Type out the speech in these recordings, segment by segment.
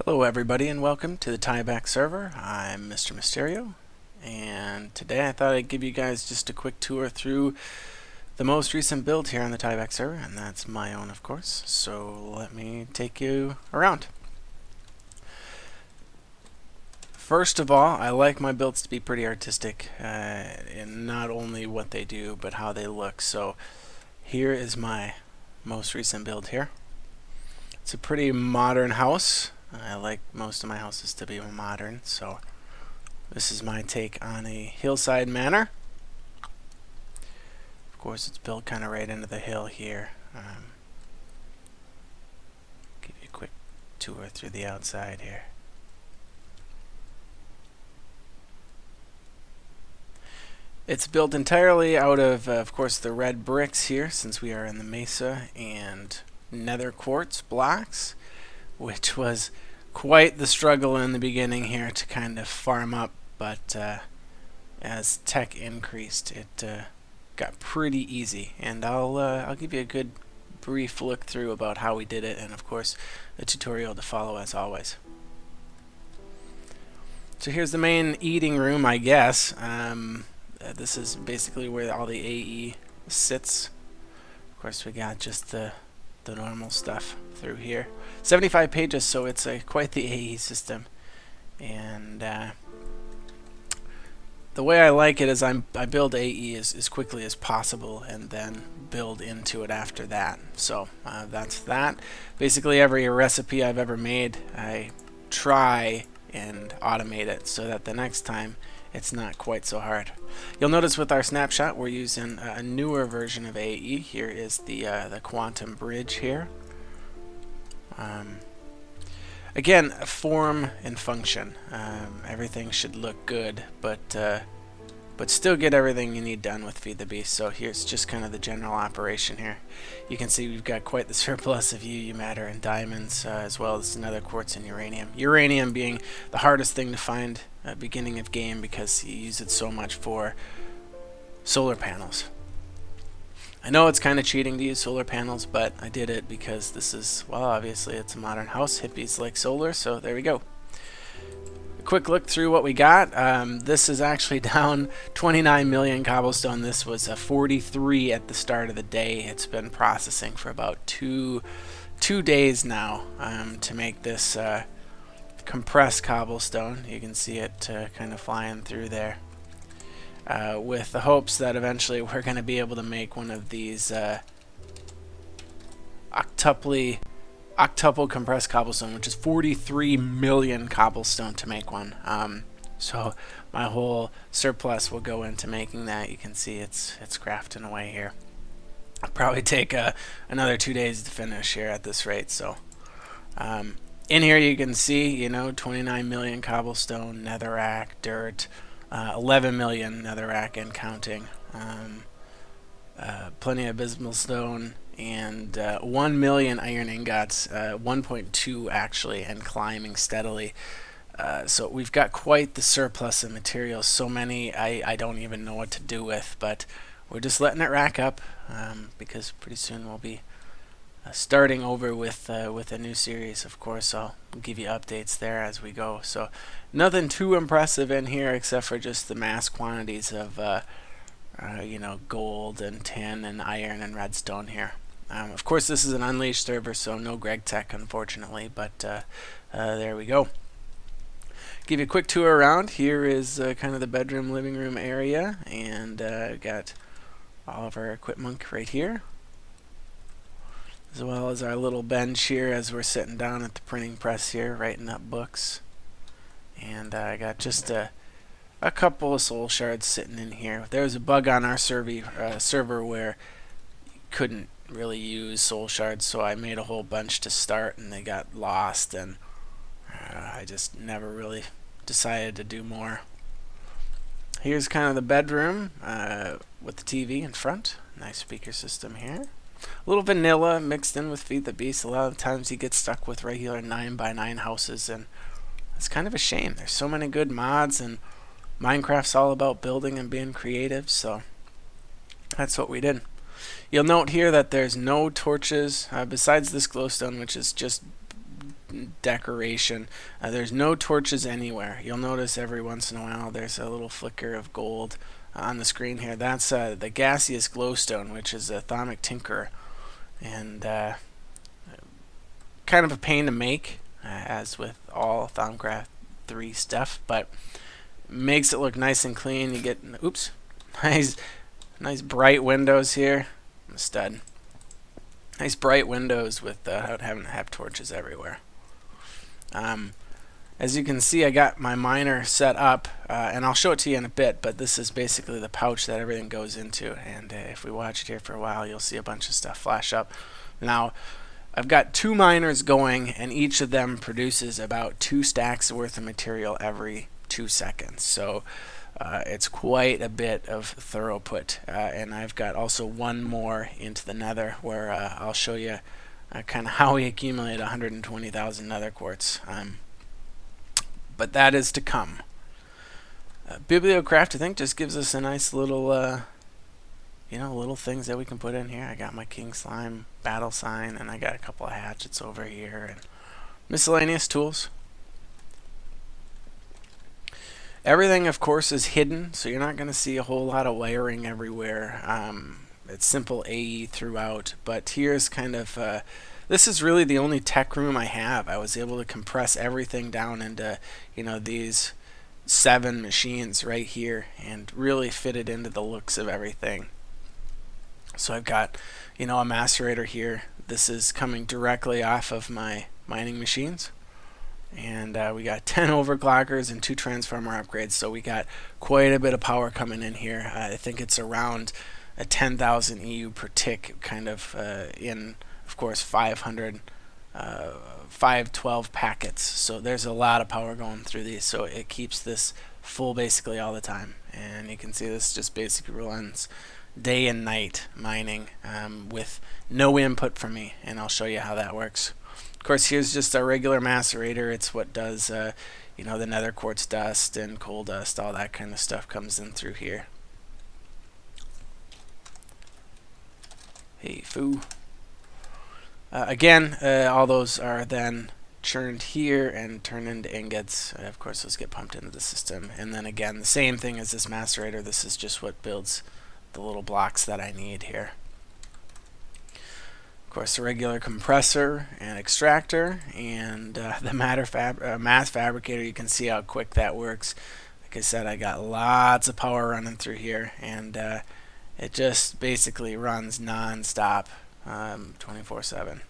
Hello everybody and welcome to the Tybak server. I'm MrMysterio, and today I thought I'd give you guys just a quick tour through the most recent build here on the Tybak server, and that's my own of course, so let me take you around. First of all, I like my builds to be pretty artistic in not only what they do but how they look. So here is my most recent build here. It's a pretty modern house. I like most of my houses to be modern, so this is my take on a hillside manor. Of course, it's built kind of right into the hill here. Give you a quick tour through the outside here. It's built entirely out of course, the red bricks here, since we are in the mesa, and nether quartz blocks, which was quite the struggle in the beginning here to kind of farm up, but as tech increased, it got pretty easy. And I'll give you a good brief look through about how we did it, and of course a tutorial to follow as always. So here's the main eating room, I guess. This is basically where all the AE sits. Of course, we got just the normal stuff through here. 75 pages, so it's quite the AE system. And the way I like it is I build AE as quickly as possible and then build into it after that. So that's that. Basically every recipe I've ever made, I try and automate it so that the next time it's not quite so hard. You'll notice with our snapshot we're using a newer version of AE. Here is the quantum bridge here. Again, form and function. Everything should look good, but still get everything you need done with Feed the Beast. So here's just kind of the general operation here. You can see we've got quite the surplus of UU matter and diamonds, as well as nether quartz and uranium. Uranium being the hardest thing to find at the beginning of game because you use it so much for solar panels. I know it's kind of cheating to use solar panels, but I did it because this is, well, obviously it's a modern house. Hippies like solar, so there we go. A quick look through what we got. This is actually down 29 million cobblestone. This was 43 at the start of the day. It's been processing for about two days now to make this compressed cobblestone. You can see it kind of flying through there. With the hopes that eventually we're going to be able to make one of these octuple compressed cobblestone, which is 43 million cobblestone to make one. So my whole surplus will go into making that. You can see it's crafting away here. I'll probably take another 2 days to finish here at this rate. So in here you can see, 29 million cobblestone, netherrack, dirt, 11 million netherrack and counting, plenty of abysmal stone, and 1 million iron ingots, 1.2 actually, and climbing steadily. So we've got quite the surplus of materials. So many I don't even know what to do with, but we're just letting it rack up because pretty soon we'll be starting over with a new series. Of course, I'll give you updates there as we go. So nothing too impressive in here except for just the mass quantities of gold and tin and iron and redstone here. Of course, this is an unleashed server, so no Greg Tech, unfortunately, but there we go. Give you a quick tour around. Here is kind of the bedroom, living room area, and got all of our equipment right here, as well as our little bench here as we're sitting down at the printing press here, writing up books. And I got just a couple of soul shards sitting in here. There was a bug on our server where you couldn't really use soul shards, so I made a whole bunch to start, and they got lost, and I just never really decided to do more. Here's kind of the bedroom with the TV in front. Nice speaker system here. A little vanilla mixed in with Feed the Beast. A lot of times you get stuck with regular 9x9 houses, and it's kind of a shame. There's so many good mods, and Minecraft's all about building and being creative, so that's what we did. You'll note here that there's no torches besides this glowstone, which is just decoration. There's no torches anywhere. You'll notice every once in a while there's a little flicker of gold on the screen here. That's the gaseous glowstone, which is a Thaumic Tinkerer, and kind of a pain to make, as with all Thaumcraft 3 stuff, but makes it look nice and clean. You get, oops, nice bright windows here. I'm a stud. Nice bright windows without having to have torches everywhere. As you can see, I got my miner set up, and I'll show it to you in a bit, but this is basically the pouch that everything goes into, and if we watch it here for a while, you'll see a bunch of stuff flash up. Now, I've got 2 miners going, and each of them produces about 2 stacks worth of material every 2 seconds. So it's quite a bit of throughput. And I've got also 1 more into the nether, where I'll show you kind of how we accumulate 120,000 nether quartz. But that is to come. Bibliocraft, I think, just gives us a nice little little things that we can put in here. I got my King Slime battle sign, and I got a couple of hatchets over here, and miscellaneous tools. Everything, of course, is hidden, so you're not going to see a whole lot of wiring everywhere. It's simple AE throughout, but here's kind of this is really the only tech room I have. I was able to compress everything down into these 7 machines right here and really fit it into the looks of everything. So I've got, a macerator here. This is coming directly off of my mining machines. And we got 10 overclockers and 2 transformer upgrades. So we got quite a bit of power coming in here. I think it's around a 10,000 EU per tick, kind of in, of course, 512 packets. So there's a lot of power going through these. So it keeps this full basically all the time. And you can see this just basically runs day and night mining with no input from me, and I'll show you how that works. Of course, here's just a regular macerator. It's what does the nether quartz dust and coal dust, all that kind of stuff comes in through here. Hey foo. Again, all those are then churned here and turned into ingots. Of course, those get pumped into the system, and then again, the same thing as this macerator. This is just what builds the little blocks that I need here. Of course, a regular compressor and extractor, and the mass fabricator. You can see how quick that works. Like I said, I got lots of power running through here, and it just basically runs non-stop, 24/7.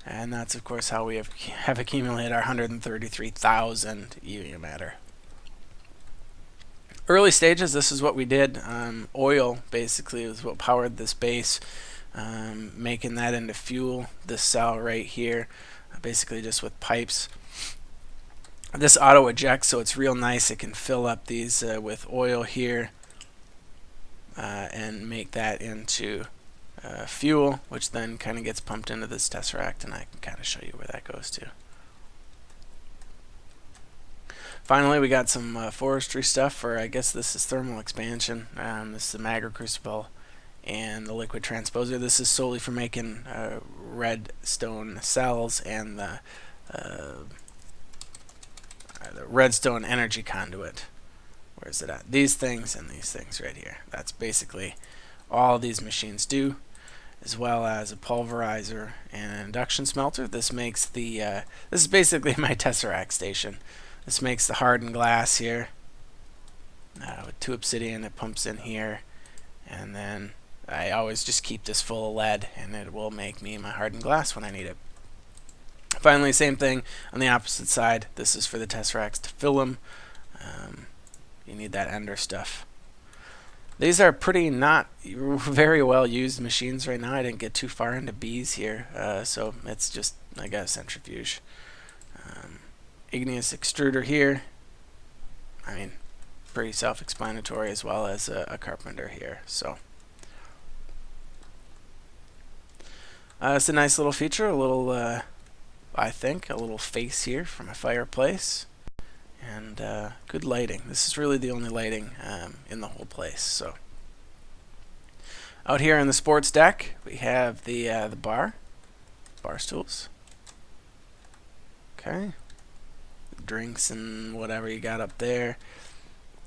And that's, of course, how we have accumulated our 133,000 EU matter. Early stages, this is what we did. Oil basically is what powered this base, making that into fuel. This cell right here, basically just with pipes. This auto ejects, so it's real nice. It can fill up these with oil here and make that into fuel, which then kind of gets pumped into this tesseract, and I can kind of show you where that goes to. Finally, we got some forestry stuff for, I guess this is thermal expansion. This is the Magma Crucible and the liquid transposer. This is solely for making redstone cells and the redstone energy conduit. Where's it at? These things and these things right here. That's basically all these machines do, as well as a pulverizer and an induction smelter. This makes the this is basically my tesseract station. This makes the hardened glass here with 2 obsidian. It pumps in here, and then I always just keep this full of lead, and it will make me my hardened glass when I need it. Finally, same thing on the opposite side. This is for the tesseracts to fill them. You need that ender stuff. These are pretty not very well used machines right now. I didn't get too far into bees here, so it's just, I got a centrifuge. Igneous extruder here. I mean, pretty self-explanatory, as well as a carpenter here. So it's a nice little feature. A little, I think, a little face here for my fireplace, and good lighting. This is really the only lighting in the whole place. So Out here in the sports deck, we have the bar stools. Okay, drinks and whatever you got up there,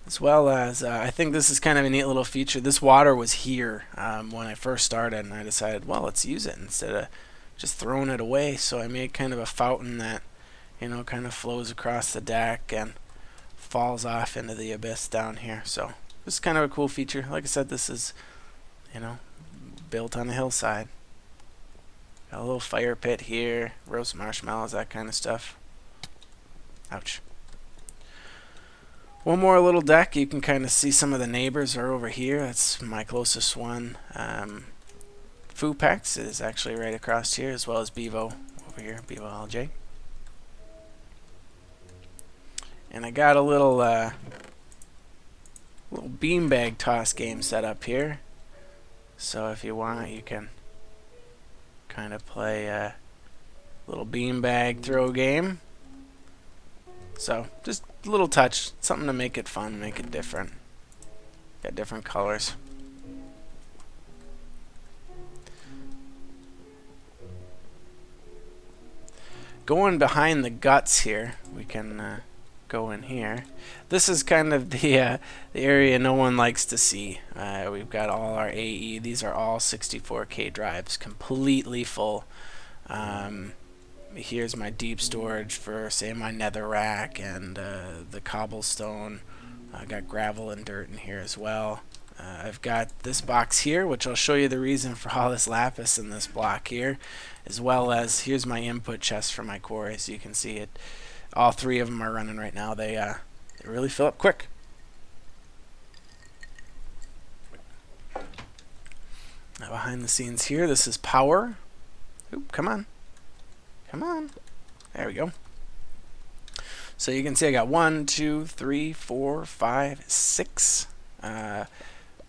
as well as I think this is kind of a neat little feature. This water was here when I first started, and I decided, well, let's use it instead of just throwing it away. So I made kind of a fountain that, you know, kind of flows across the deck and falls off into the abyss down here. So this is kind of a cool feature. Like I said, this is, you know, built on the hillside. Got a little fire pit here, roast marshmallows, that kind of stuff. Ouch. One more little deck. You can kind of see some of the neighbors are over here. That's my closest one. Fupex is actually right across here, as well as Bevo over here, Bevo LJ. And I got a little beanbag toss game set up here. So if you want, you can kind of play a little beanbag throw game. So just a little touch, something to make it fun, make it different. Got different colors. Going behind the guts here, we can go in here. This is kind of the area no one likes to see. We've got all our AE. These are all 64K drives, completely full. Here's my deep storage for, say, my netherrack and the cobblestone. I got gravel and dirt in here as well. I've got this box here, which I'll show you the reason for all this lapis in this block here, as well as here's my input chest for my quarry. So you can see it. All three of them are running right now. They really fill up quick. Now behind the scenes here, this is power. Oop, come on. Come on. There we go. So you can see I got 1, 2, 3, 4, 5, 6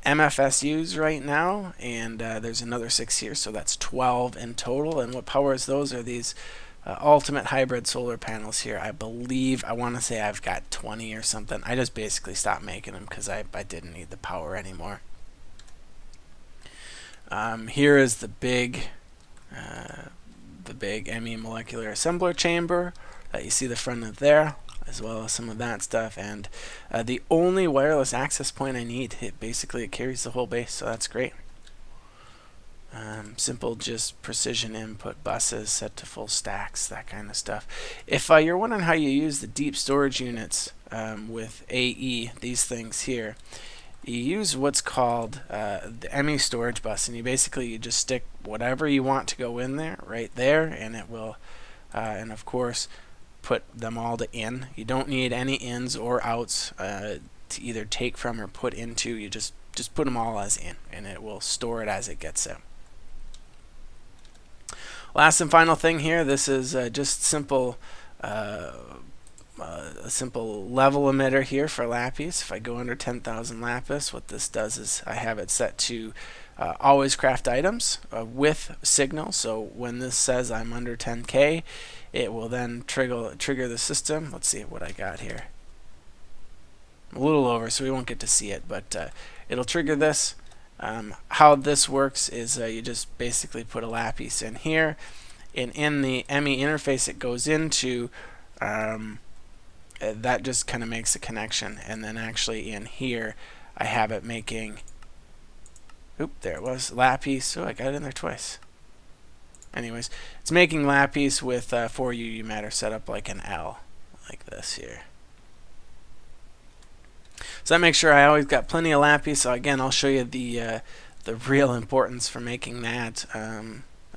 MFSUs right now, and there's another 6 here, so that's 12 in total. And what powers those are these ultimate hybrid solar panels here. I believe, I want to say I've got 20 or something. I just basically stopped making them because I didn't need the power anymore. Here is the big ME molecular assembler chamber that you see the front of there, as well as some of that stuff, and the only wireless access point I need. It carries the whole base, so that's great. Simple, just precision input buses set to full stacks, that kind of stuff. If you're wondering how you use the deep storage units with AE, these things here, you use what's called the ME storage bus, and you just stick whatever you want to go in there right there, and it will, and of course, put them all to in. You don't need any ins or outs to either take from or put into. You just put them all as in, and it will store it as it gets out. Last and final thing here, this is just simple a simple level emitter here for lapis. If I go under 10,000 lapis, what this does is I have it set to always craft items with signal. So when this says I'm under 10K, it will then trigger the system. Let's see what I got here. A little over, so we won't get to see it, but it'll trigger this. How this works is you just basically put a lapis in here, and in the ME interface it goes into, that just kind of makes a connection, and then actually in here I have it making, oop, there it was, lapis. Oh, I got it in there twice. Anyways, it's making lapis with 4 UU matter set up like an L, like this here. So that makes sure I always got plenty of lapis. So again, I'll show you the real importance for making that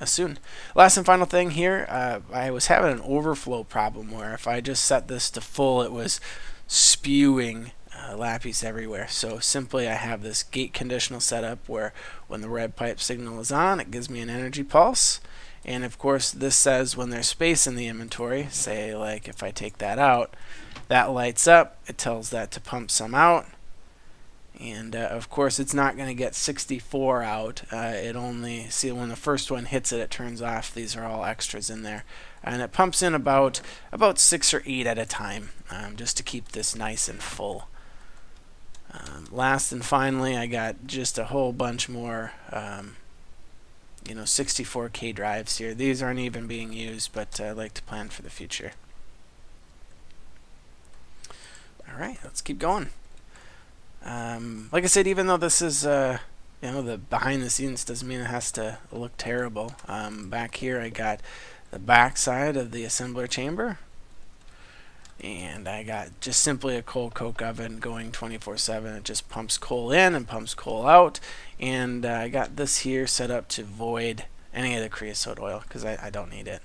soon. Last and final thing here, I was having an overflow problem where if I just set this to full, it was spewing lapis everywhere. So simply I have this gate conditional set up where when the red pipe signal is on, it gives me an energy pulse. And of course this says when there's space in the inventory, say like if I take that out, that lights up, it tells that to pump some out, and of course it's not going to get 64 out. It only, see, when the first one hits it, it turns off. These are all extras in there, and it pumps in about 6 or 8 at a time, just to keep this nice and full. Last and finally, I got just a whole bunch more 64K drives here. These aren't even being used, but I like to plan for the future. Alright, let's keep going. Like I said, even though this is the behind the scenes, doesn't mean it has to look terrible. Back here I got the back side of the assembler chamber, and I got just simply a coal coke oven going 24/7. It just pumps coal in and pumps coal out, and I got this here set up to void any of the creosote oil because I don't need it.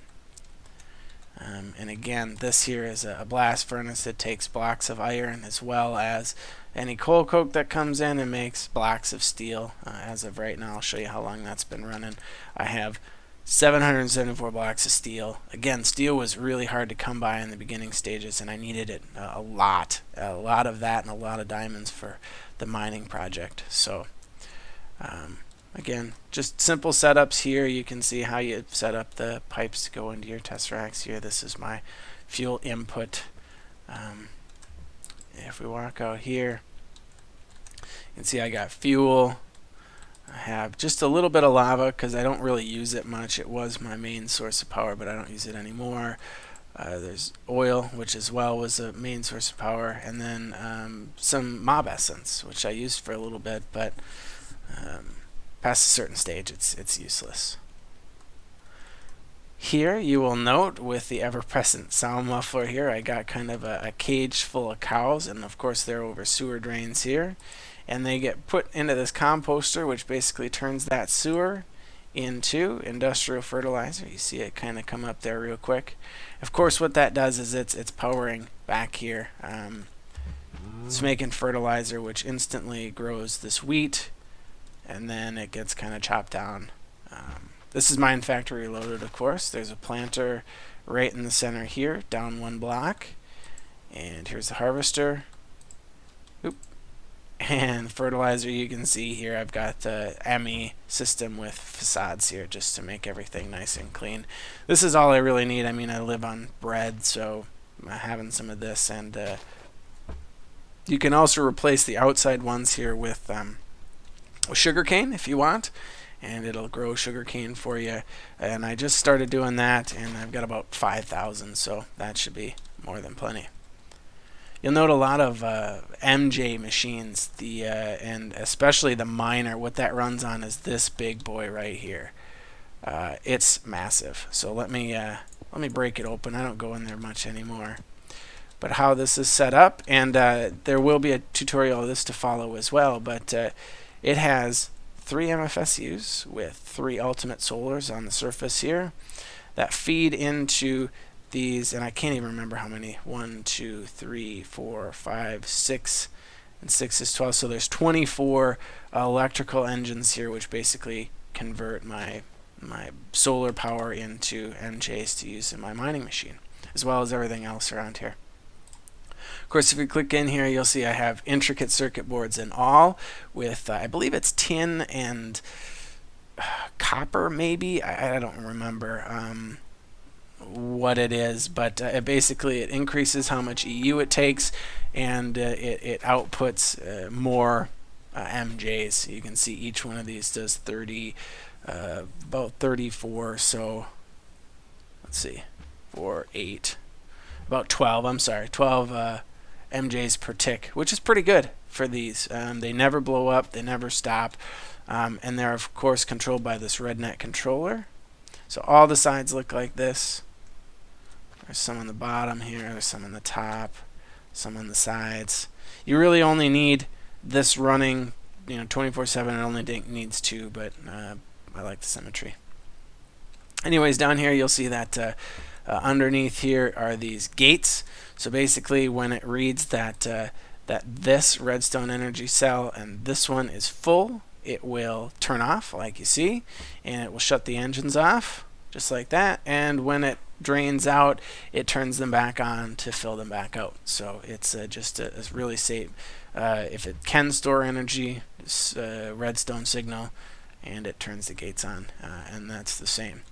And again, this here is a blast furnace that takes blocks of iron as well as any coal coke that comes in and makes blocks of steel. As of right now, I'll show you how long that's been running. I have 774 blocks of steel. Again, steel was really hard to come by in the beginning stages, and I needed it a lot of that and a lot of diamonds for the mining project. So again, just simple setups here. You can see how you set up the pipes to go into your tesseracts here. This is my fuel input. If we walk out here, you can see I got fuel. I have just a little bit of lava because I don't really use it much. It was my main source of power, but I don't use it anymore. There's oil, which as well was a main source of power, and then some mob essence, which I used for a little bit, but past a certain stage, it's useless. Here you will note with the ever-present sound muffler here, I got kind of a cage full of cows, and of course they're over sewer drains here, and they get put into this composter, which basically turns that sewer into industrial fertilizer. You see it kind of come up there real quick. Of course, what that does is it's powering back here. It's making fertilizer, which instantly grows this wheat, and then it gets kind of chopped down. This is mine factory loaded, of course. There's a planter right in the center here, down one block. And here's the harvester. Oop. And fertilizer, you can see here I've got the ME system with facades here just to make everything nice and clean. This is all I really need. I mean, I live on bread, so I'm having some of this. And you can also replace the outside ones here with sugarcane if you want, and it'll grow sugarcane for you. And I just started doing that, and I've got about 5,000, so that should be more than plenty. You'll note a lot of MJ machines, and especially the miner. What that runs on is this big boy right here. It's massive. So let me break it open. I don't go in there much anymore. But how this is set up, and there will be a tutorial of this to follow as well. But it has 3 MFSUs with 3 ultimate solars on the surface here that feed into these, and I can't even remember how many. 1, 2, 3, 4, 5, 6, and 6 is 12. So there's 24 electrical engines here, which basically convert my solar power into MJs to use in my mining machine, as well as everything else around here. Of course, if you click in here, you'll see I have intricate circuit boards in all with, I believe it's tin and copper, maybe. I don't remember what it is, but basically it increases how much EU it takes, and it outputs more MJs. You can see each one of these does 30, about 34, so let's see, 4, 8, about 12, I'm sorry, 12 MJs per tick, which is pretty good for these. They never blow up, they never stop, and they're of course controlled by this RedNet controller. So all the sides look like this. There's some on the bottom here, there's some on the top, some on the sides. You really only need this running 24/7. It only needs 2, but I like the symmetry. Anyways, down here you'll see that underneath here are these gates. So basically when it reads that this redstone energy cell and this one is full, it will turn off like you see, and it will shut the engines off just like that, and when it drains out, it turns them back on to fill them back out. So it's just a really safe, if it can store energy, it's redstone signal, and it turns the gates on, and that's the same.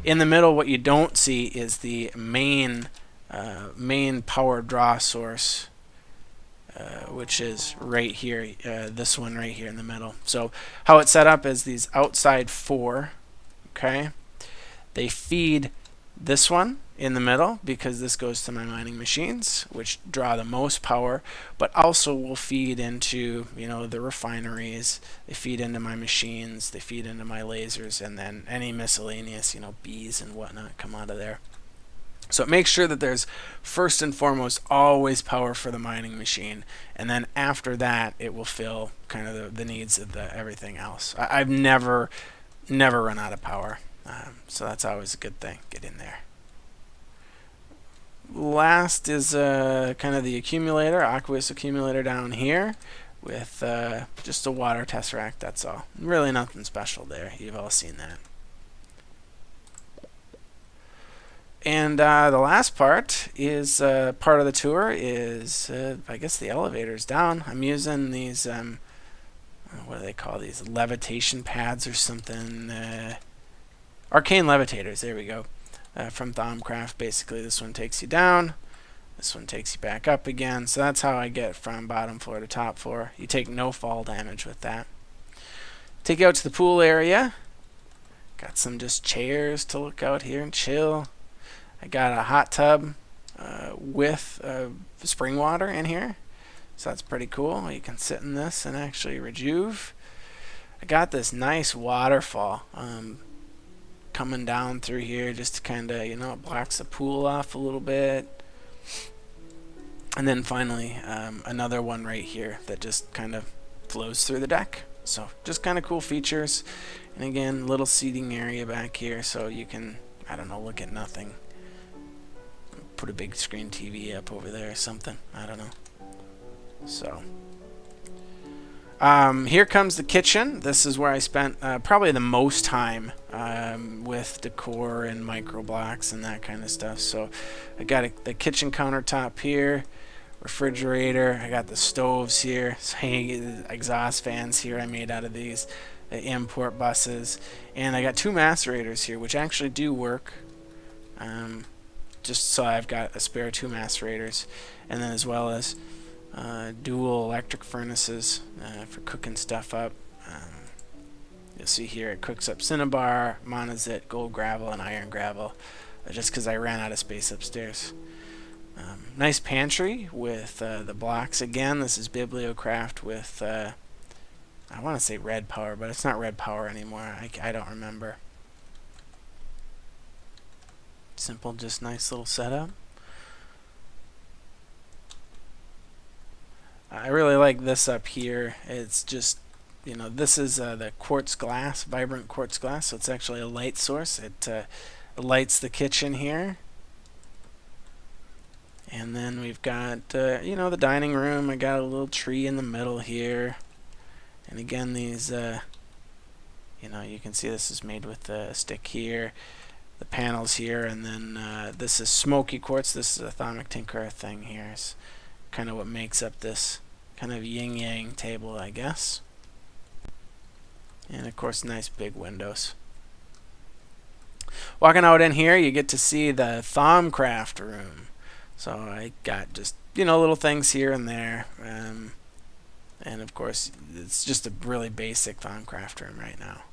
In the middle, what you don't see is the main power draw source, which is right here, this one right here in the middle. So how it's set up is these outside 4, okay, they feed this one in the middle because this goes to my mining machines, which draw the most power, but also will feed into, you know, the refineries. They feed into my machines, they feed into my lasers, and then any miscellaneous, you know, bees and whatnot come out of there. So it makes sure that there's first and foremost always power for the mining machine, and then after that it will fill kind of the needs of everything else. I've never run out of power, so that's always a good thing. Get in there. Last is kind of the accumulator, aqueous accumulator down here with just a water tesseract, that's all. Really nothing special there. You've all seen that. And the last part is part of the tour is, I guess, the elevators down. I'm using these, what do they call these? Levitation pads or something. Arcane levitators, there we go. From Thaumcraft. Basically, this one takes you down. This one takes you back up again. So that's how I get from bottom floor to top floor. You take no fall damage with that. Take you out to the pool area. Got some just chairs to look out here and chill. I got a hot tub with spring water in here, so that's pretty cool. You can sit in this and actually rejuve. I got this nice waterfall coming down through here just to kind of, you know, it blocks the pool off a little bit. And then finally another one right here that just kind of flows through the deck. So just kind of cool features. And again, little seating area back here so you can, I don't know, look at nothing. Put a big screen TV up over there or something. I don't know. So here comes the kitchen. This is where I spent probably the most time with decor and micro blocks and that kind of stuff. So I got the kitchen countertop here, refrigerator. I got the stoves here, exhaust fans here I made out of these import buses, and I got 2 macerators here which actually do work. Just so I've got a spare 2 macerators, and then as well as dual electric furnaces for cooking stuff up. You'll see here it cooks up cinnabar, monazite, gold gravel, and iron gravel, just because I ran out of space upstairs. Nice pantry with the blocks. Again, this is Bibliocraft with, I want to say red power, but it's not red power anymore. I don't remember. Simple, just nice little setup. I really like this up here. It's just, you know, this is the quartz glass, vibrant quartz glass, so it's actually a light source. It lights the kitchen here. And then we've got, you know, the dining room. I got a little tree in the middle here. And again, these, you know, you can see this is made with a stick here. The panels here, and then this is smoky quartz. This is a Thymic Tinker thing here. It's kind of what makes up this kind of yin-yang table, I guess. And of course, nice big windows. Walking out in here, you get to see the Thaumcraft room. So I got just, you know, little things here and there. And of course, it's just a really basic Thaumcraft room right now.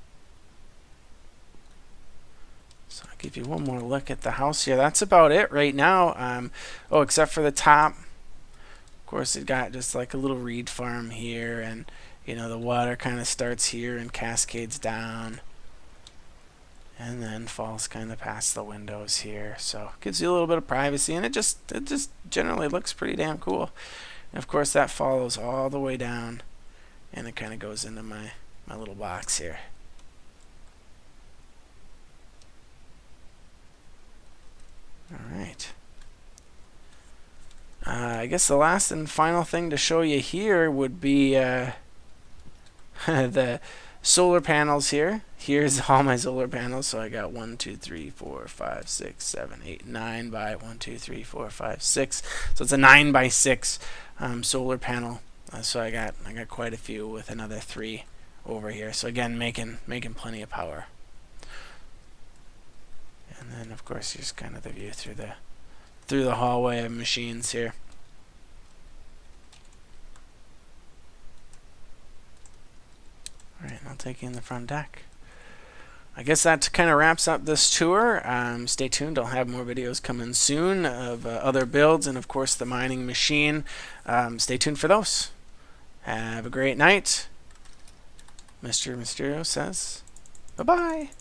So I'll give you one more look at the house here. That's about it right now. Oh, except for the top. Of course, it got just like a little reed farm here, and you know the water kind of starts here and cascades down, and then falls kind of past the windows here. So gives you a little bit of privacy, and it just generally looks pretty damn cool. And of course, that follows all the way down, and it kind of goes into my little box here. Alright. I guess the last and final thing to show you here would be the solar panels here. Here's all my solar panels. So I got 1, 2, 3, 4, 5, 6, 7, 8, 9 by 1, 2, 3, 4, 5, 6. So it's a 9 by 6 solar panel. So I got quite a few with another 3 over here. So again, making plenty of power. And then of course here's kind of the view through the hallway of machines here. I'll take you in the front deck. I guess that kind of wraps up this tour. Stay tuned. I'll have more videos coming soon of other builds and, of course, the mining machine. Stay tuned for those. Have a great night. Mr. Mysterio says bye-bye.